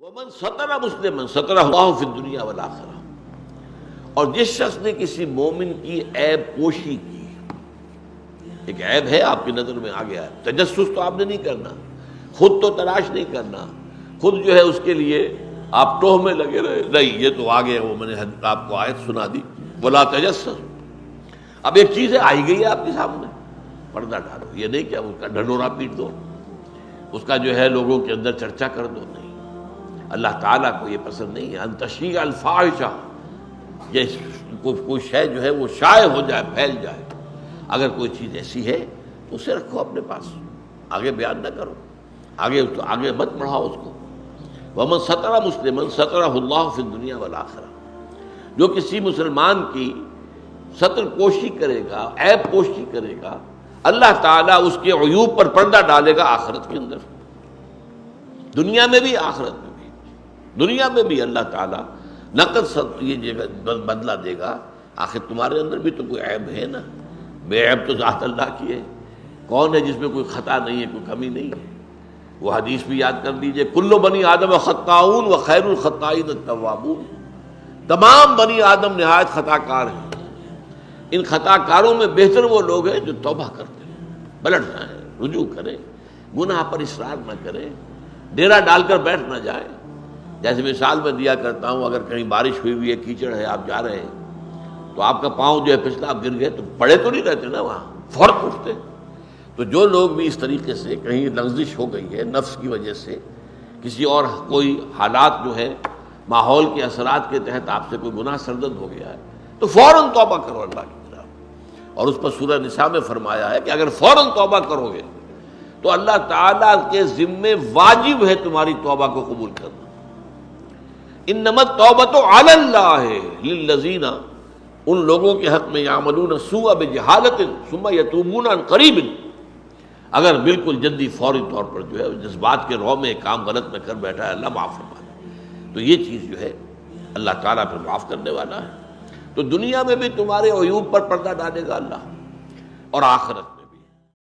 ومن ستر مسلما سترہ اللہ فی الدنیا والآخرہ، اور جس شخص نے کسی مومن کی عیب پوشی کی، ایک عیب ہے آپ کی نظر میں آ گیا ہے، تجسس تو آپ نے نہیں کرنا، خود تو تلاش نہیں کرنا، خود جو ہے اس کے لیے آپ ٹوہ میں لگے رہے، نہیں یہ تو آ گیا، وہ میں نے آپ کو آیت سنا دی ولا تجسس۔ اب ایک چیز ہے آئی گئی ہے آپ کے سامنے، پردہ ڈالو، یہ نہیں کہ اس کا ڈھنڈورا پیٹ دو، اس کا جو ہے لوگوں کے اندر چرچا کر دو، نہیں، اللہ تعالیٰ کو یہ پسند نہیں ہے ان تشیع الفاحشہ، یہ کوئی شے جو ہے وہ شائع ہو جائے، پھیل جائے۔ اگر کوئی چیز ایسی ہے تو اسے رکھو اپنے پاس، آگے بیان نہ کرو، آگے مت بڑھاؤ اس کو۔ ومن ستر مسلما سترہ اللہ فی الدنیا والآخرہ، جو کسی مسلمان کی ستر پوشی کرے گا، عیب پوشی کرے گا، اللہ تعالیٰ اس کے عیوب پر پردہ ڈالے گا آخرت کے اندر، دنیا میں بھی آخرت میں بھی۔ دنیا میں بھی اللہ تعالیٰ نقد یہ بدلہ دے گا، آخر تمہارے اندر بھی تو کوئی عیب ہے نا، بے عیب تو ذات اللہ کی ہے، کون ہے جس میں کوئی خطا نہیں ہے، کوئی کمی نہیں ہے؟ وہ حدیث بھی یاد کر لیجئے، کل بنی آدم خطاؤن و خیر الخطائین التوابون، تمام بنی آدم نہایت خطا کار ہیں، ان خطا کاروں میں بہتر وہ لوگ ہیں جو توبہ کرتے ہیں، پلٹ جائیں، رجوع کریں، گناہ پر اصرار نہ کریں، ڈیرا ڈال کر بیٹھ نہ جائیں۔ جیسے مثال میں دیا کرتا ہوں، اگر کہیں بارش ہوئی ہوئی ہے، کیچڑ ہے، آپ جا رہے ہیں تو آپ کا پاؤں جو ہے پچھلا آپ گر گئے تو پڑے تو نہیں رہتے نا، وہاں فوراً اٹھتے۔ تو جو لوگ بھی اس طریقے سے کہیں لغزش ہو گئی ہے نفس کی وجہ سے، کسی اور کوئی حالات جو ہے ماحول کے اثرات کے تحت آپ سے کوئی گناہ سرزد ہو گیا ہے تو فوراً توبہ کرو اللہ کی طرف۔ اور اس پر سورہ نساء میں فرمایا ہے کہ اگر فوراً توبہ کرو گے تو اللہ تعالیٰ کے ذمے واجب ہے تمہاری توبہ کو قبول کرنا۔ انما التوبۃ علی اللہ للذین، ان لوگوں کے حق میں یعملون السوء بجہالۃ ثم یتوبون عن قریب، اگر بالکل جلدی فوری طور پر جو ہے جذبات کے رو میں کام غلط میں کر بیٹھا ہے، اللہ معاف فرما دے، تو یہ چیز جو ہے اللہ تعالیٰ پھر معاف کرنے والا ہے۔ تو دنیا میں بھی تمہارے عیوب پر پردہ ڈالے گا اللہ، اور آخرت